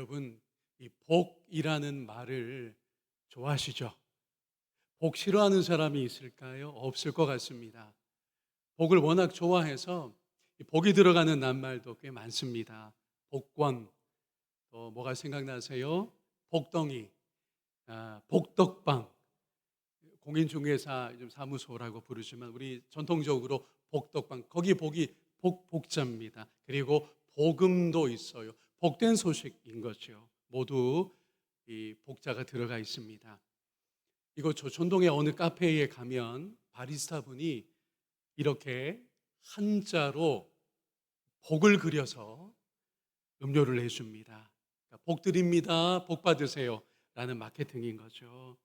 여러분, 이 복이라는 말을 좋아하시죠? 복 싫어하는 사람이 있을까요? 없을 것 같습니다. 복을 워낙 좋아해서 이 복이 들어가는 낱말도 꽤 많습니다. 복권, 또 뭐가 생각나세요? 복덩이, 복덕방, 공인중개사 요즘 사무소라고 부르지만 우리 전통적으로 복덕방, 거기 복이 복자입니다. 그리고 복음도 있어요. 복된 소식인 거죠. 모두 이 복자가 들어가 있습니다. 이곳 조촌동의 어느 카페에 가면 바리스타 분이 이렇게 한자로 복을 그려서 음료를 해줍니다. 그러니까 복 드립니다. 복 받으세요. 라는 마케팅인 거죠.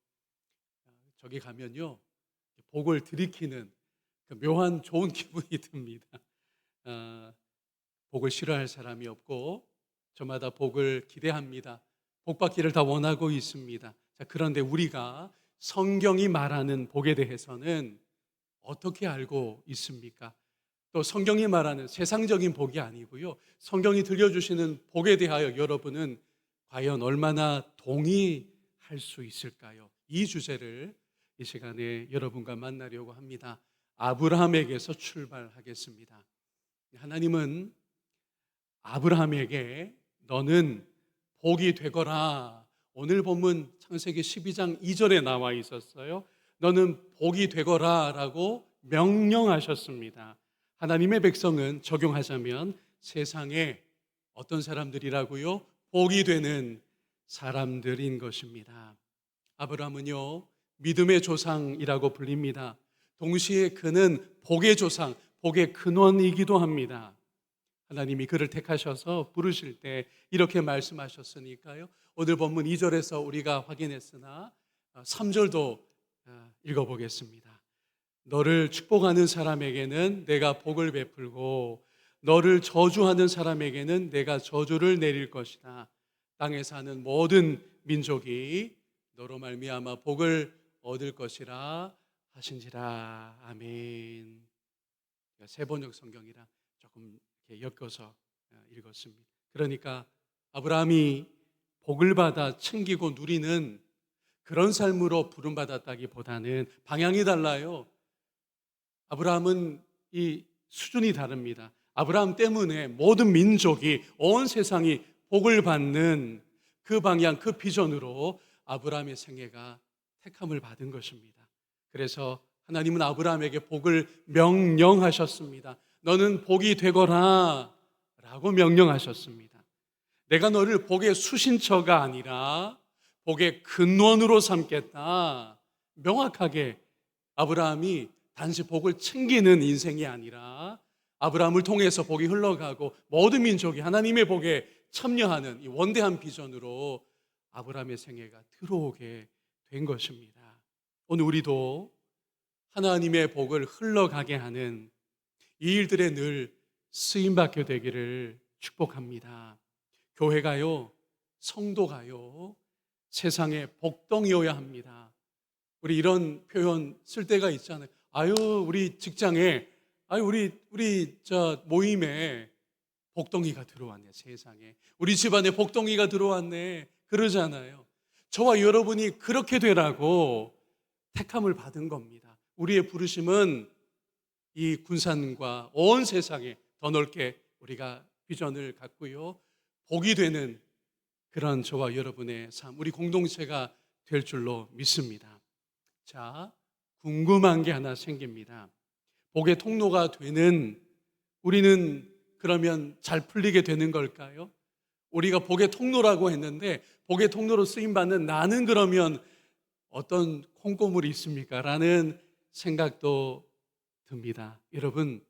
저기 가면요, 복을 들이키는 그 묘한 좋은 기분이 듭니다. 복을 싫어할 사람이 없고 저마다 복을 기대합니다. 복 받기를 다 원하고 있습니다. 자, 그런데 우리가 성경이 말하는 복에 대해서는 어떻게 알고 있습니까? 또 성경이 말하는 세상적인 복이 아니고요, 성경이 들려주시는 복에 대하여 여러분은 과연 얼마나 동의할 수 있을까요? 이 주제를 이 시간에 여러분과 만나려고 합니다. 아브라함에게서 출발하겠습니다. 하나님은 아브라함에게 너는 복이 되거라, 오늘 본문 창세기 12장 2절에 나와 있었어요. 너는 복이 되거라 라고 명령하셨습니다. 하나님의 백성은 적용하자면 세상에 어떤 사람들이라고요? 복이 되는 사람들인 것입니다. 아브라함은요, 믿음의 조상이라고 불립니다. 동시에 그는 복의 조상, 복의 근원이기도 합니다. 하나님이 그를 택하셔서 부르실 때 이렇게 말씀하셨으니까요, 오늘 본문 2절에서 우리가 확인했으나 3절도 읽어보겠습니다. 너를 축복하는 사람에게는 내가 복을 베풀고 너를 저주하는 사람에게는 내가 저주를 내릴 것이다. 땅에 사는 모든 민족이 너로 말미암아 복을 얻을 것이라 하신지라. 아멘. 세번역 성경이라 조금 엮어서 읽었습니다. 그러니까 아브라함이 복을 받아 챙기고 누리는 그런 삶으로 부름받았다기보다는 방향이 달라요. 아브라함은 이 수준이 다릅니다. 아브라함 때문에 모든 민족이, 온 세상이 복을 받는 그 방향, 그 비전으로 아브라함의 생애가 택함을 받은 것입니다. 그래서 하나님은 아브라함에게 복을 명령하셨습니다. 너는 복이 되거라 라고 명령하셨습니다. 내가 너를 복의 수신처가 아니라 복의 근원으로 삼겠다. 명확하게 아브라함이 단지 복을 챙기는 인생이 아니라 아브라함을 통해서 복이 흘러가고 모든 민족이 하나님의 복에 참여하는 이 원대한 비전으로 아브라함의 생애가 들어오게 된 것입니다. 오늘 우리도 하나님의 복을 흘러가게 하는 이 일들에 늘 쓰임받게 되기를 축복합니다. 교회가요, 성도가요, 세상의 복덩이여야 합니다. 우리 이런 표현 쓸 때가 있잖아요. 아유, 우리 직장에, 아유, 우리 모임에 복덩이가 들어왔네, 세상에. 우리 집안에 복덩이가 들어왔네, 그러잖아요. 저와 여러분이 그렇게 되라고 택함을 받은 겁니다. 우리의 부르심은 이 군산과 온 세상에 더 넓게 우리가 비전을 갖고요, 복이 되는 그런 저와 여러분의 삶, 우리 공동체가 될 줄로 믿습니다. 자, 궁금한 게 하나 생깁니다. 복의 통로가 되는 우리는 그러면 잘 풀리게 되는 걸까요? 우리가 복의 통로라고 했는데 복의 통로로 쓰임받는 나는 그러면 어떤 콩고물이 있습니까? 라는 생각도 듭니다. 여러분,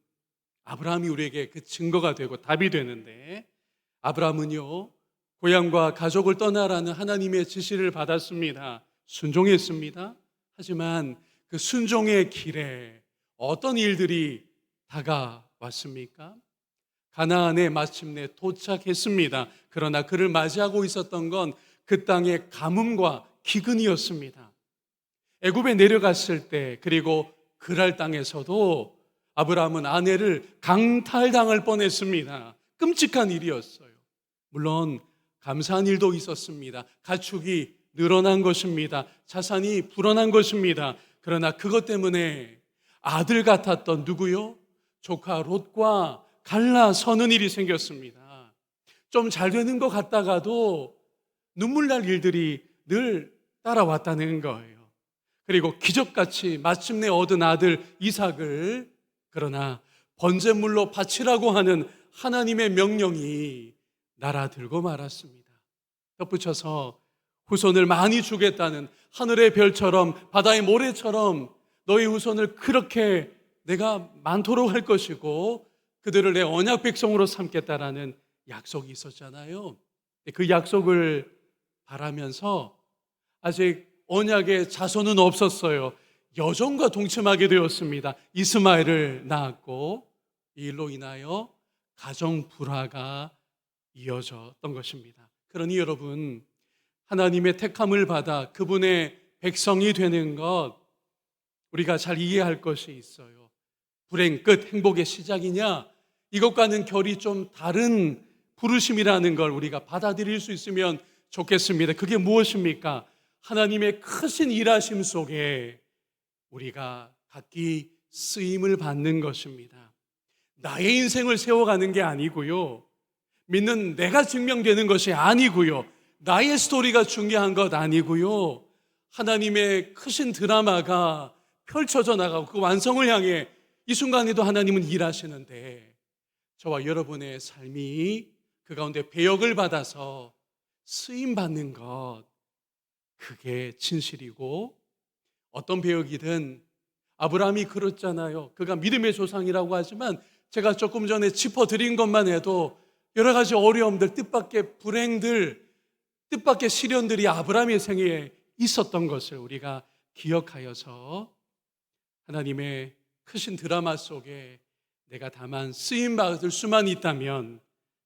아브라함이 우리에게 그 증거가 되고 답이 되는데, 아브라함은요, 고향과 가족을 떠나라는 하나님의 지시를 받았습니다. 순종했습니다. 하지만 그 순종의 길에 어떤 일들이 다가왔습니까? 가나안에 마침내 도착했습니다. 그러나 그를 맞이하고 있었던 건 그 땅의 가뭄과 기근이었습니다. 애굽에 내려갔을 때, 그리고 그랄 땅에서도 아브라함은 아내를 강탈당할 뻔했습니다. 끔찍한 일이었어요. 물론 감사한 일도 있었습니다. 가축이 늘어난 것입니다. 자산이 불어난 것입니다. 그러나 그것 때문에 아들 같았던 누구요? 조카 롯과 갈라서는 일이 생겼습니다. 좀 잘 되는 것 같다가도 눈물 날 일들이 늘 따라왔다는 거예요. 그리고 기적같이 마침내 얻은 아들 이삭을, 그러나 번제물로 바치라고 하는 하나님의 명령이 날아들고 말았습니다. 덧붙여서 후손을 많이 주겠다는 하늘의 별처럼 바다의 모래처럼 너희 후손을 그렇게 내가 많도록 할 것이고 그들을 내 언약 백성으로 삼겠다라는 약속이 있었잖아요. 그 약속을 바라면서 아직 언약의 자손은 없었어요. 여종과 동침하게 되었습니다. 이스마엘을 낳았고 이 일로 인하여 가정 불화가 이어졌던 것입니다. 그러니 여러분, 하나님의 택함을 받아 그분의 백성이 되는 것 우리가 잘 이해할 것이 있어요. 불행 끝 행복의 시작이냐? 이것과는 결이 좀 다른 부르심이라는 걸 우리가 받아들일 수 있으면 좋겠습니다. 그게 무엇입니까? 하나님의 크신 일하심 속에 우리가 각기 쓰임을 받는 것입니다. 나의 인생을 세워가는 게 아니고요, 믿는 내가 증명되는 것이 아니고요, 나의 스토리가 중요한 것 아니고요, 하나님의 크신 드라마가 펼쳐져 나가고 그 완성을 향해 이 순간에도 하나님은 일하시는데 저와 여러분의 삶이 그 가운데 배역을 받아서 쓰임받는 것, 그게 진실이고, 어떤 배역이든 아브라함이 그렇잖아요. 그가 믿음의 조상이라고 하지만 제가 조금 전에 짚어드린 것만 해도 여러 가지 어려움들, 뜻밖의 불행들, 뜻밖의 시련들이 아브라함의 생애에 있었던 것을 우리가 기억하여서 하나님의 크신 드라마 속에 내가 다만 쓰임받을 수만 있다면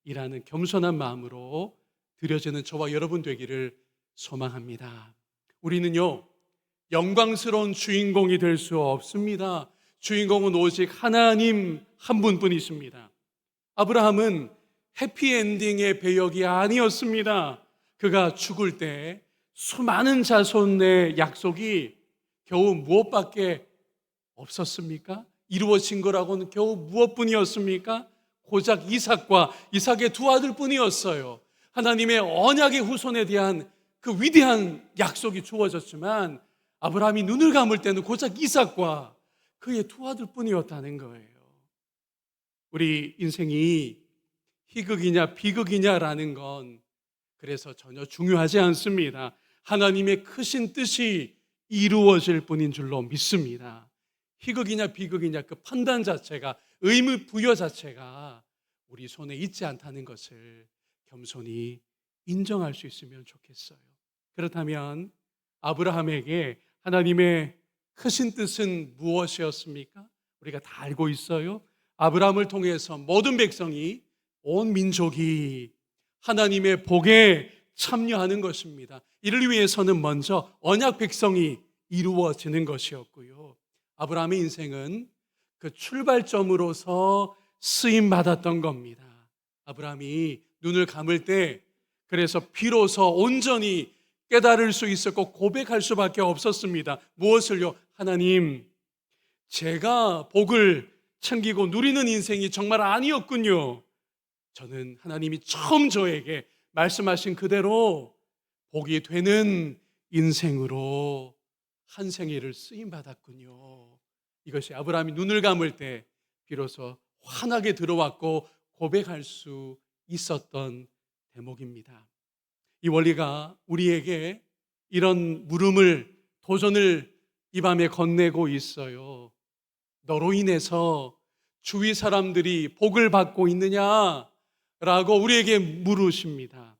이라는 겸손한 마음으로 드려지는 저와 여러분 되기를 소망합니다. 우리는요, 영광스러운 주인공이 될 수 없습니다. 주인공은 오직 하나님 한 분뿐이십니다. 아브라함은 해피엔딩의 배역이 아니었습니다. 그가 죽을 때 수많은 자손의 약속이 겨우 무엇밖에 없었습니까? 이루어진 거라고는 겨우 무엇뿐이었습니까? 고작 이삭과 이삭의 두 아들뿐이었어요. 하나님의 언약의 후손에 대한 그 위대한 약속이 주어졌지만 아브라함이 눈을 감을 때는 고작 이삭과 그의 두 아들뿐이었다는 거예요. 우리 인생이 희극이냐 비극이냐라는 건 그래서 전혀 중요하지 않습니다. 하나님의 크신 뜻이 이루어질 뿐인 줄로 믿습니다. 희극이냐 비극이냐 그 판단 자체가, 의무 부여 자체가 우리 손에 있지 않다는 것을 겸손히 인정할 수 있으면 좋겠어요. 그렇다면 아브라함에게 하나님의 크신 뜻은 무엇이었습니까? 우리가 다 알고 있어요. 아브라함을 통해서 모든 백성이, 온 민족이 하나님의 복에 참여하는 것입니다. 이를 위해서는 먼저 언약 백성이 이루어지는 것이었고요, 아브라함의 인생은 그 출발점으로서 쓰임받았던 겁니다. 아브라함이 눈을 감을 때 그래서 비로소 온전히 깨달을 수 있었고 고백할 수밖에 없었습니다. 무엇을요? 하나님, 제가 복을 챙기고 누리는 인생이 정말 아니었군요. 저는 하나님이 처음 저에게 말씀하신 그대로 복이 되는 인생으로 한 생애를 쓰임받았군요. 이것이 아브라함이 눈을 감을 때 비로소 환하게 들어왔고 고백할 수 있었던 대목입니다. 이 원리가 우리에게 이런 물음을, 도전을 이 밤에 건네고 있어요. 너로 인해서 주위 사람들이 복을 받고 있느냐라고 우리에게 물으십니다.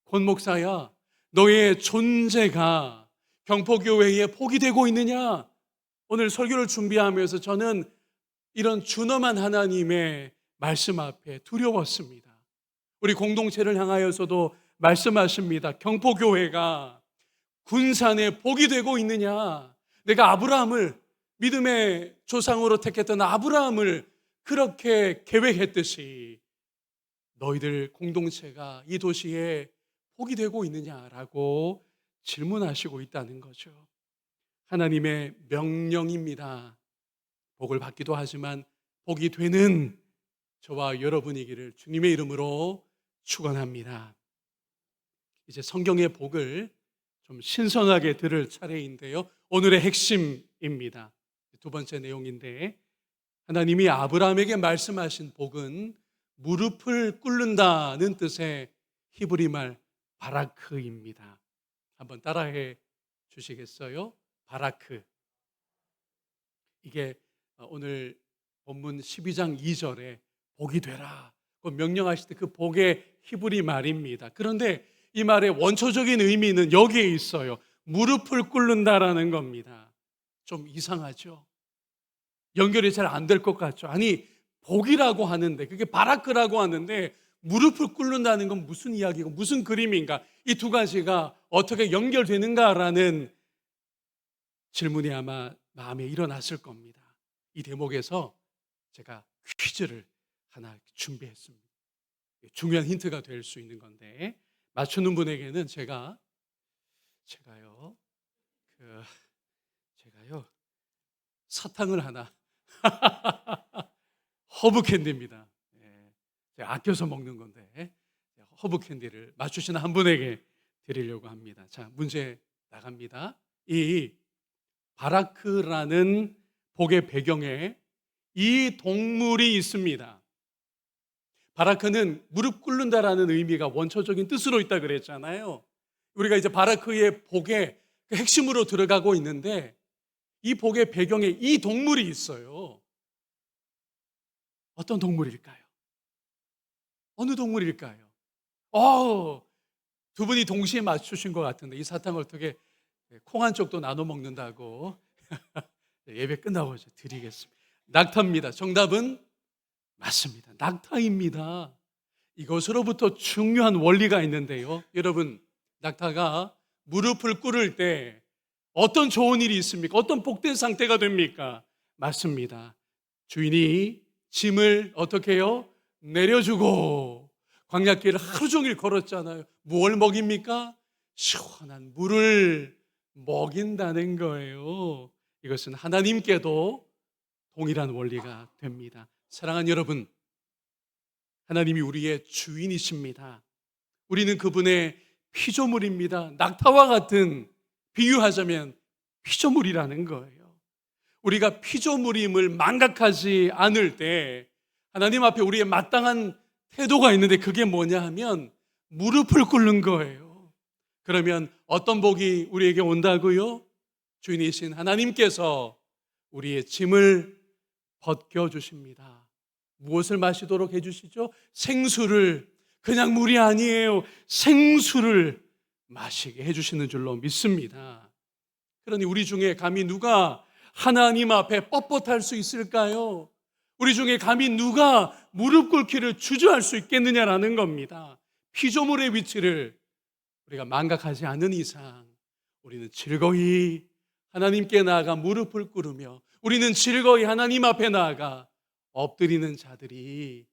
권 목사야, 너의 존재가 경포교회에 복이 되고 있느냐? 오늘 설교를 준비하면서 저는 이런 준엄한 하나님의 말씀 앞에 두려웠습니다. 우리 공동체를 향하여서도 말씀하십니다. 경포교회가 군산에 복이 되고 있느냐? 내가 아브라함을, 믿음의 조상으로 택했던 아브라함을 그렇게 계획했듯이 너희들 공동체가 이 도시에 복이 되고 있느냐라고 질문하시고 있다는 거죠. 하나님의 명령입니다. 복을 받기도 하지만 복이 되는 저와 여러분이기를 주님의 이름으로 축원합니다. 이제 성경의 복을 좀 신선하게 들을 차례인데요. 오늘의 핵심입니다. 두 번째 내용인데, 하나님이 아브라함에게 말씀하신 복은 무릎을 꿇는다는 뜻의 히브리 말 바라크입니다. 한번 따라해 주시겠어요? 바라크. 이게 오늘 본문 12장 2절에 복이 되라 그 명령하실 때 그 복의 히브리 말입니다. 그런데 이 말의 원초적인 의미는 여기에 있어요. 무릎을 꿇는다라는 겁니다. 좀 이상하죠? 연결이 잘 안 될 것 같죠? 아니, 복이라고 하는데, 그게 바라크라고 하는데 무릎을 꿇는다는 건 무슨 이야기고 무슨 그림인가? 이 두 가지가 어떻게 연결되는가라는 질문이 아마 마음에 일어났을 겁니다. 이 대목에서 제가 퀴즈를 하나 준비했습니다. 중요한 힌트가 될 수 있는 건데, 맞추는 분에게는 제가요 사탕을 하나 허브 캔디입니다. 제가 아껴서 먹는 건데 허브 캔디를 맞추시는 한 분에게 드리려고 합니다. 자, 문제 나갑니다. 이 바라크라는 복의 배경에 이 동물이 있습니다. 바라크는 무릎 꿇는다라는 의미가 원초적인 뜻으로 있다 그랬잖아요. 우리가 이제 바라크의 복의 그 핵심으로 들어가고 있는데, 이 복의 배경에 이 동물이 있어요. 어떤 동물일까요? 어느 동물일까요? 두 분이 동시에 맞추신 것 같은데, 이 사탕을 어떻게 콩 한 쪽도 나눠 먹는다고 예배 끝나고 드리겠습니다. 낙타입니다. 정답은 맞습니다. 낙타입니다. 이것으로부터 중요한 원리가 있는데요. 여러분, 낙타가 무릎을 꿇을 때 어떤 좋은 일이 있습니까? 어떤 복된 상태가 됩니까? 맞습니다. 주인이 짐을 어떻게 해요? 내려주고 광야길을 하루 종일 걸었잖아요. 무엇을 먹입니까? 시원한 물을 먹인다는 거예요. 이것은 하나님께도 동일한 원리가 됩니다. 사랑하는 여러분, 하나님이 우리의 주인이십니다. 우리는 그분의 피조물입니다. 낙타와 같은, 비유하자면 피조물이라는 거예요. 우리가 피조물임을 망각하지 않을 때 하나님 앞에 우리의 마땅한 태도가 있는데, 그게 뭐냐 하면 무릎을 꿇는 거예요. 그러면 어떤 복이 우리에게 온다고요? 주인이신 하나님께서 우리의 짐을 벗겨주십니다. 무엇을 마시도록 해주시죠? 생수를, 그냥 물이 아니에요. 생수를 마시게 해주시는 줄로 믿습니다. 그러니 우리 중에 감히 누가 하나님 앞에 뻣뻣할 수 있을까요? 우리 중에 감히 누가 무릎 꿇기를 주저할 수 있겠느냐라는 겁니다. 피조물의 위치를 우리가 망각하지 않는 이상 우리는 즐거이 하나님께 나아가 무릎을 꿇으며, 우리는 즐거이 하나님 앞에 나아가 엎드리는 자들이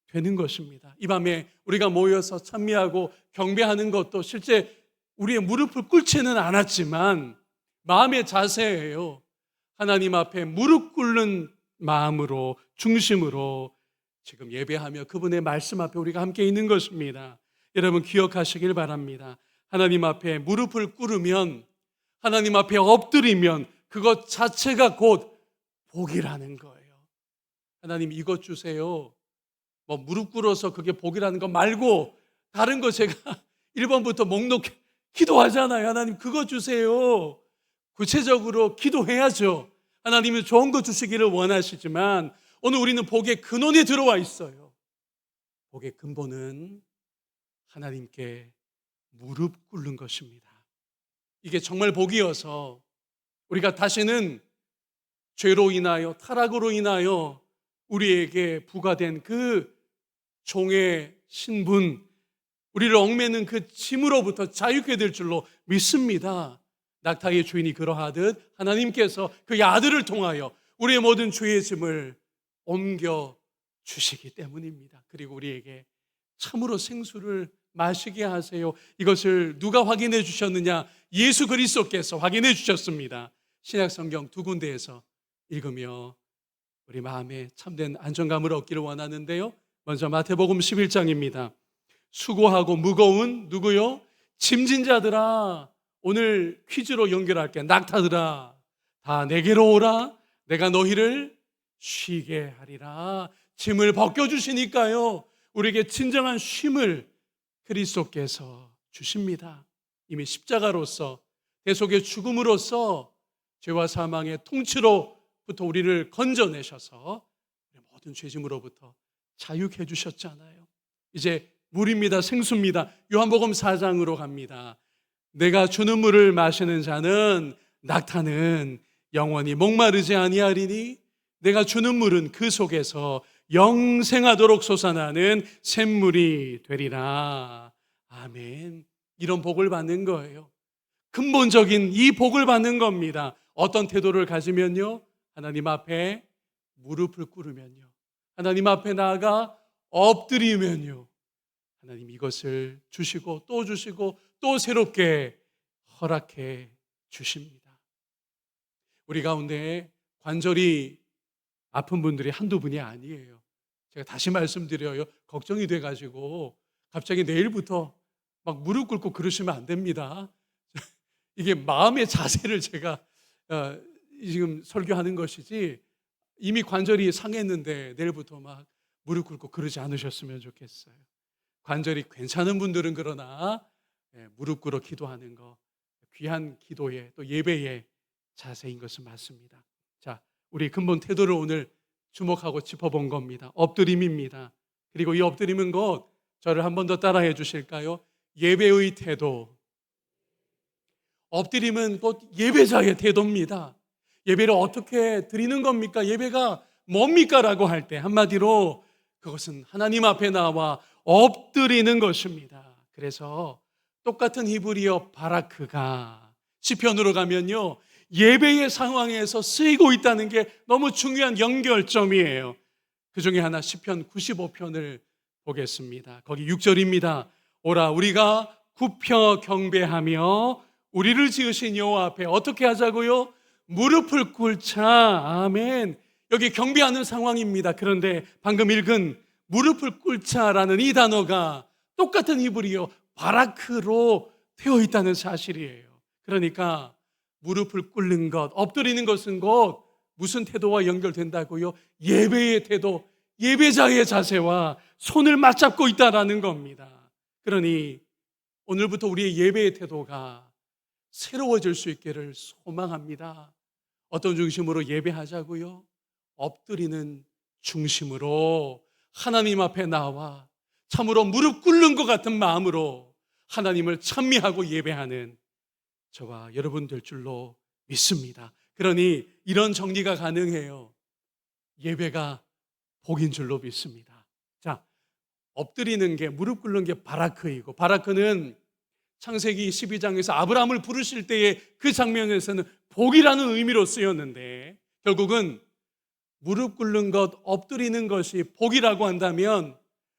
되는 것입니다. 이 밤에 우리가 모여서 찬미하고 경배하는 것도 실제 우리의 무릎을 꿇지는 않았지만 마음의 자세예요. 하나님 앞에 무릎 꿇는 마음으로, 중심으로 지금 예배하며 그분의 말씀 앞에 우리가 함께 있는 것입니다. 여러분, 기억하시길 바랍니다. 하나님 앞에 무릎을 꿇으면, 하나님 앞에 엎드리면 그것 자체가 곧 복이라는 거예요. 하나님, 이것 주세요. 무릎 꿇어서 그게 복이라는 거 말고 다른 거 제가 1번부터 목록 기도하잖아요. 하나님, 그거 주세요. 구체적으로 기도해야죠. 하나님은 좋은 거 주시기를 원하시지만 오늘 우리는 복의 근원에 들어와 있어요. 복의 근본은 하나님께 무릎 꿇는 것입니다. 이게 정말 복이어서 우리가 다시는 죄로 인하여, 타락으로 인하여 우리에게 부과된 그 종의 신분, 우리를 얽매는 그 짐으로부터 자유케 될 줄로 믿습니다. 낙타의 주인이 그러하듯 하나님께서 그의 아들을 통하여 우리의 모든 죄의 짐을 옮겨 주시기 때문입니다. 그리고 우리에게 참으로 생수를 마시게 하세요. 이것을 누가 확인해 주셨느냐? 예수 그리스도께서 확인해 주셨습니다. 신약 성경 두 군데에서 읽으며 우리 마음에 참된 안정감을 얻기를 원하는데요. 먼저 마태복음 11장입니다. 수고하고 무거운 누구요? 짐진 자들아, 오늘 퀴즈로 연결할게. 낙타들아, 다 내게로 오라. 내가 너희를 쉬게 하리라. 짐을 벗겨주시니까요, 우리에게 진정한 쉼을 그리스도께서 주십니다. 이미 십자가로서, 대속의 죽음으로써 죄와 사망의 통치로부터 우리를 건져내셔서 모든 죄짐으로부터 자유케 해주셨잖아요. 이제 물입니다. 생수입니다. 요한복음 4장으로 갑니다. 내가 주는 물을 마시는 자는, 낙타는 영원히 목마르지 아니하리니 내가 주는 물은 그 속에서 영생하도록 솟아나는 샘물이 되리라. 아멘. 이런 복을 받는 거예요. 근본적인 이 복을 받는 겁니다. 어떤 태도를 가지면요? 하나님 앞에 무릎을 꿇으면요, 하나님 앞에 나아가 엎드리면요, 하나님 이것을 주시고 또 새롭게 허락해 주십니다. 우리 가운데 관절이 아픈 분들이 한두 분이 아니에요. 제가 다시 말씀드려요. 걱정이 돼가지고 갑자기 내일부터 막 무릎 꿇고 그러시면 안 됩니다. 이게 마음의 자세를 제가 지금 설교하는 것이지, 이미 관절이 상했는데 내일부터 막 무릎 꿇고 그러지 않으셨으면 좋겠어요. 관절이 괜찮은 분들은 그러나 무릎 꿇어 기도하는 거 귀한 기도의 또 예배의 자세인 것은 맞습니다. 자, 우리 근본 태도를 오늘 주목하고 짚어본 겁니다. 엎드림입니다. 그리고 이 엎드림은 곧, 저를 한 번 더 따라해 주실까요? 예배의 태도. 엎드림은 곧 예배자의 태도입니다. 예배를 어떻게 드리는 겁니까? 예배가 뭡니까? 라고 할 때 한마디로 그것은 하나님 앞에 나와 엎드리는 것입니다. 그래서 똑같은 히브리어 바라크가 시편으로 가면요, 예배의 상황에서 쓰이고 있다는 게 너무 중요한 연결점이에요. 그 중에 하나 시편 95편을 보겠습니다. 거기 6절입니다. 오라 우리가 굽혀 경배하며 우리를 지으신 여호와 앞에 어떻게 하자고요? 무릎을 꿇자. 아멘. 여기 경배하는 상황입니다. 그런데 방금 읽은 무릎을 꿇자라는 이 단어가 똑같은 히브리어 바라크로 되어 있다는 사실이에요. 그러니까 무릎을 꿇는 것, 엎드리는 것은 곧 무슨 태도와 연결된다고요? 예배의 태도, 예배자의 자세와 손을 맞잡고 있다라는 겁니다. 그러니 오늘부터 우리의 예배의 태도가 새로워질 수 있기를 소망합니다. 어떤 중심으로 예배하자고요? 엎드리는 중심으로 하나님 앞에 나와 참으로 무릎 꿇는 것 같은 마음으로 하나님을 찬미하고 예배하는 저와 여러분 될 줄로 믿습니다. 그러니 이런 정리가 가능해요. 예배가 복인 줄로 믿습니다. 자, 엎드리는 게, 무릎 꿇는 게 바라크이고, 바라크는 창세기 12장에서 아브라함을 부르실 때의 그 장면에서는 복이라는 의미로 쓰였는데, 결국은 무릎 꿇는 것, 엎드리는 것이 복이라고 한다면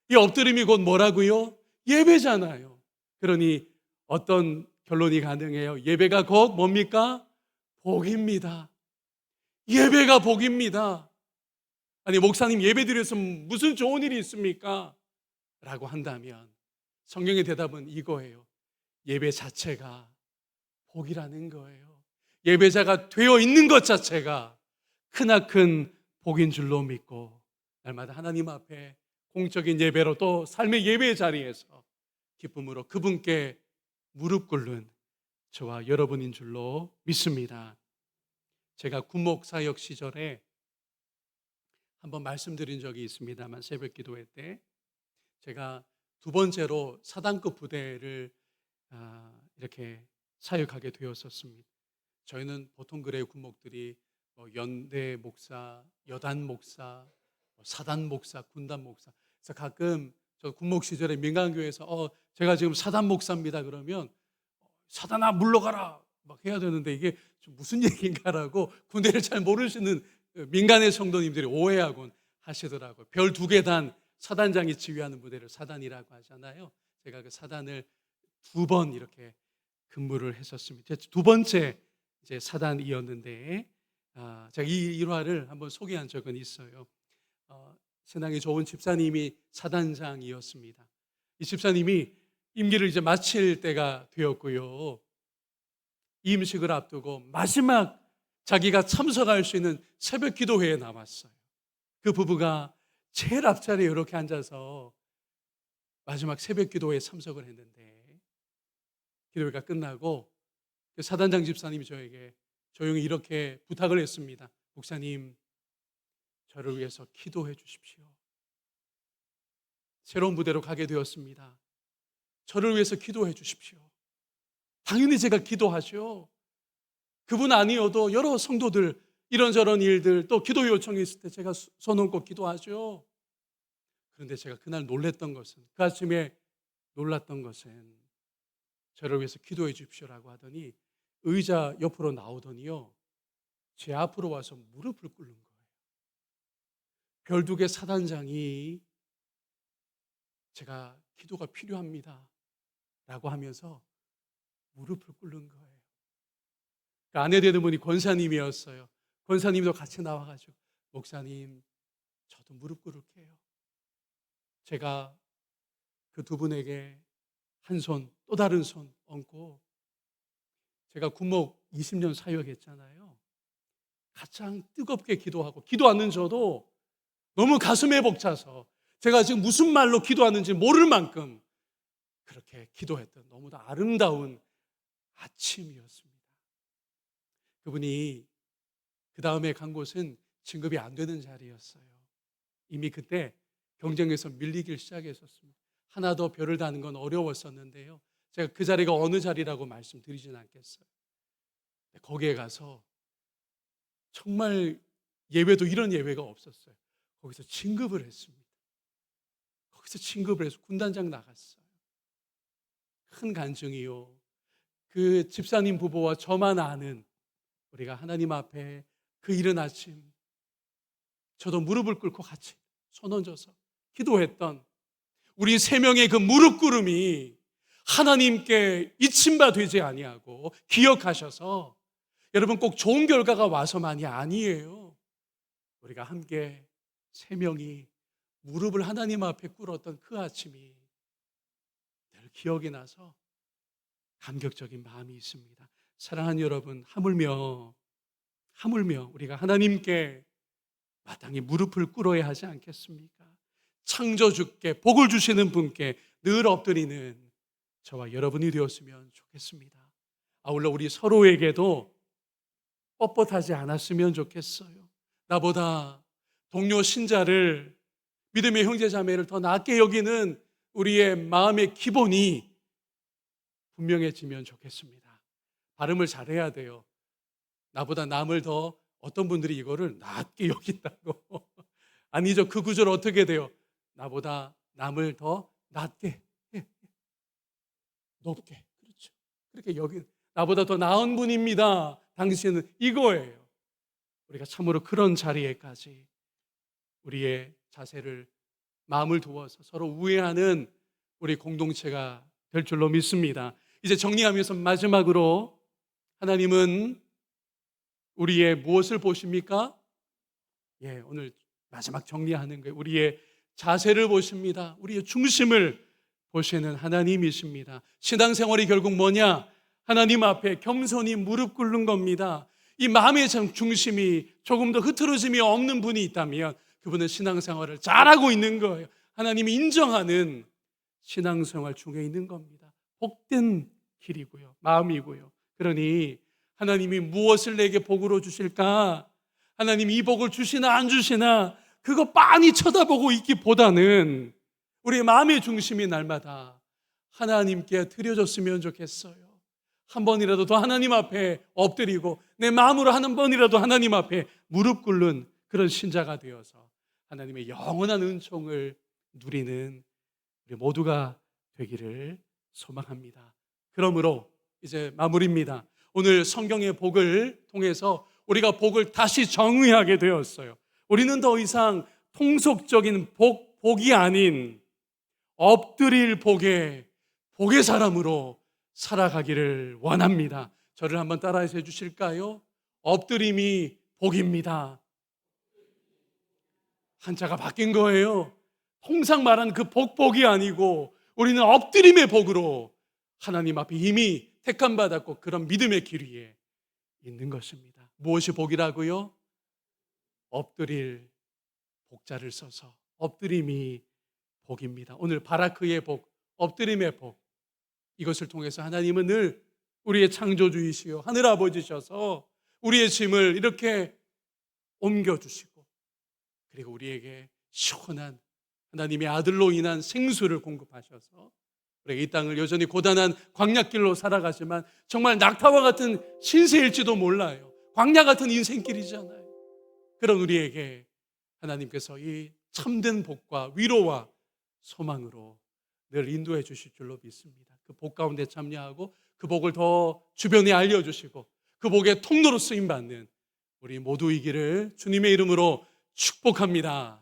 이 엎드림이 곧 뭐라고요? 예배잖아요. 그러니 어떤 결론이 가능해요? 예배가 곧 뭡니까? 복입니다. 예배가 복입니다. 아니, 목사님 예배 드려서 무슨 좋은 일이 있습니까? 라고 한다면 성경의 대답은 이거예요. 예배 자체가 복이라는 거예요. 예배자가 되어 있는 것 자체가 크나큰 복인 줄로 믿고, 날마다 하나님 앞에 공적인 예배로 또 삶의 예배의 자리에서 기쁨으로 그분께 무릎 꿇는 저와 여러분인 줄로 믿습니다. 제가 군목 사역 시절에 한번 말씀드린 적이 있습니다만, 새벽 기도회 때 제가 두 번째로 사단급 부대를 이렇게 사역하게 되었었습니다. 저희는 보통 그래요. 군목들이 연대 목사, 여단 목사, 사단 목사, 군단 목사. 그래서 가끔 저 군목 시절에 민간교회에서 제가 지금 사단 목사입니다 그러면 사단아 물러가라 막 해야 되는데 이게 무슨 얘기인가라고 군대를 잘 모르시는 민간의 성도님들이 오해하곤 하시더라고요. 별 2개 단 사단장이 지휘하는 부대를 사단이라고 하잖아요. 제가 그 사단을 2번 이렇게 근무를 했었습니다. 두 번째 이제 사단이었는데, 제가 이 일화를 한번 소개한 적은 있어요. 신앙이 좋은 집사님이 사단장이었습니다. 이 집사님이 임기를 이제 마칠 때가 되었고요. 임식을 앞두고 마지막 자기가 참석할 수 있는 새벽 기도회에 남았어요. 그 부부가 제일 앞자리에 이렇게 앉아서 마지막 새벽 기도회에 참석을 했는데, 기도회가 끝나고 사단장 집사님이 저에게 조용히 이렇게 부탁을 했습니다. 목사님, 저를 위해서 기도해 주십시오. 새로운 부대로 가게 되었습니다. 저를 위해서 기도해 주십시오. 당연히 제가 기도하죠. 그분 아니어도 여러 성도들 이런저런 일들 또 기도 요청이 있을 때 제가 손 얹고 기도하죠. 그런데 제가 그날 놀랬던 것은, 그 아침에 놀랐던 것은 저를 위해서 기도해 주십시오라고 하더니 의자 옆으로 나오더니요, 제 앞으로 와서 무릎을 꿇는 거예요. 별두개 사단장이 제가 기도가 필요합니다 라고 하면서 무릎을 꿇는 거예요. 그 아내 되는 분이 권사님이었어요. 권사님도 같이 나와가지고, 목사님, 저도 무릎 꿇을게요. 제가 그 두 분에게 한 손, 또 다른 손 얹고, 제가 군목 20년 사역했잖아요. 가장 뜨겁게 기도하고, 기도하는 저도 너무 가슴에 벅차서 제가 지금 무슨 말로 기도하는지 모를 만큼 그렇게 기도했던 너무도 아름다운 아침이었습니다. 그분이 그 다음에 간 곳은 진급이 안 되는 자리였어요. 이미 그때 경쟁에서 밀리기 시작했었습니다. 하나 더 별을 다는 건 어려웠었는데요. 제가 그 자리가 어느 자리라고 말씀드리진 않겠어요. 거기에 가서 정말 예외도 이런 예외가 없었어요. 거기서 진급을 했습니다. 거기서 진급을 해서 군단장 나갔어요. 큰 간증이요. 그 집사님 부부와 저만 아는, 우리가 하나님 앞에 그 이른 아침 저도 무릎을 꿇고 같이 손 얹어서 기도했던 우리 3명의 그 무릎 꿇음이 하나님께 잊힌 바 되지 아니하고 기억하셔서, 여러분 꼭 좋은 결과가 와서만이 아니에요. 우리가 함께 3명이 무릎을 하나님 앞에 꿇었던 그 아침이 늘 기억이 나서 감격적인 마음이 있습니다. 사랑하는 여러분, 하물며 우리가 하나님께 마땅히 무릎을 꿇어야 하지 않겠습니까? 창조주께 복을 주시는 분께 늘 엎드리는 저와 여러분이 되었으면 좋겠습니다. 아울러 우리 서로에게도 뻣뻣하지 않았으면 좋겠어요. 나보다 동료 신자를, 믿음의 형제 자매를 더 낮게 여기는 우리의 마음의 기본이 분명해지면 좋겠습니다. 발음을 잘해야 돼요. 나보다 남을 더, 어떤 분들이 이거를 낮게 여긴다고. 아니죠. 그 구절 어떻게 돼요? 나보다 남을 더 낮게, 높게, 그렇죠. 그렇게 여긴, 나보다 더 나은 분입니다, 당신은, 이거예요. 우리가 참으로 그런 자리에까지 우리의 자세를, 마음을 두어서 서로 우애하는 우리 공동체가 될 줄로 믿습니다. 이제 정리하면서 마지막으로, 하나님은 우리의 무엇을 보십니까? 오늘 마지막 정리하는 거예요. 우리의 자세를 보십니다. 우리의 중심을 보시는 하나님이십니다. 신앙생활이 결국 뭐냐? 하나님 앞에 겸손히 무릎 꿇는 겁니다. 이 마음의 중심이 조금 더 흐트러짐이 없는 분이 있다면 그분은 신앙생활을 잘하고 있는 거예요. 하나님이 인정하는 신앙생활 중에 있는 겁니다. 복된 길이고요, 마음이고요. 그러니 하나님이 무엇을 내게 복으로 주실까? 하나님이 이 복을 주시나 안 주시나 그거 빤히 쳐다보고 있기보다는 우리의 마음의 중심이 날마다 하나님께 드려졌으면 좋겠어요. 한 번이라도 더 하나님 앞에 엎드리고 내 마음으로 한 번이라도 하나님 앞에 무릎 꿇는 그런 신자가 되어서 하나님의 영원한 은총을 누리는 우리 모두가 되기를 소망합니다. 그러므로 이제 마무리입니다. 오늘 성경의 복을 통해서 우리가 복을 다시 정의하게 되었어요. 우리는 더 이상 통속적인 복이 아닌 엎드릴 복에 복의 사람으로 살아가기를 원합니다. 저를 한번 따라해서 해주실까요? 엎드림이 복입니다. 한자가 바뀐 거예요. 통상 말하는 그 복이 아니고 우리는 엎드림의 복으로 하나님 앞에 이미 택함 받았고 그런 믿음의 길 위에 있는 것입니다. 무엇이 복이라고요? 엎드릴 복자를 써서 엎드림이 복입니다. 오늘 바라크의 복, 엎드림의 복, 이것을 통해서 하나님은 늘 우리의 창조주이시요 하늘 아버지셔서 우리의 짐을 이렇게 옮겨주시고, 그리고 우리에게 시원한 하나님의 아들로 인한 생수를 공급하셔서 우리가 이 땅을 여전히 고단한 광야길로 살아가지만 정말 낙타와 같은 신세일지도 몰라요. 광야 같은 인생길이잖아요. 그런 우리에게 하나님께서 이 참된 복과 위로와 소망으로 늘 인도해 주실 줄로 믿습니다. 그 복 가운데 참여하고 그 복을 더 주변에 알려주시고 그 복의 통로로 쓰임받는 우리 모두이기를 주님의 이름으로 축복합니다.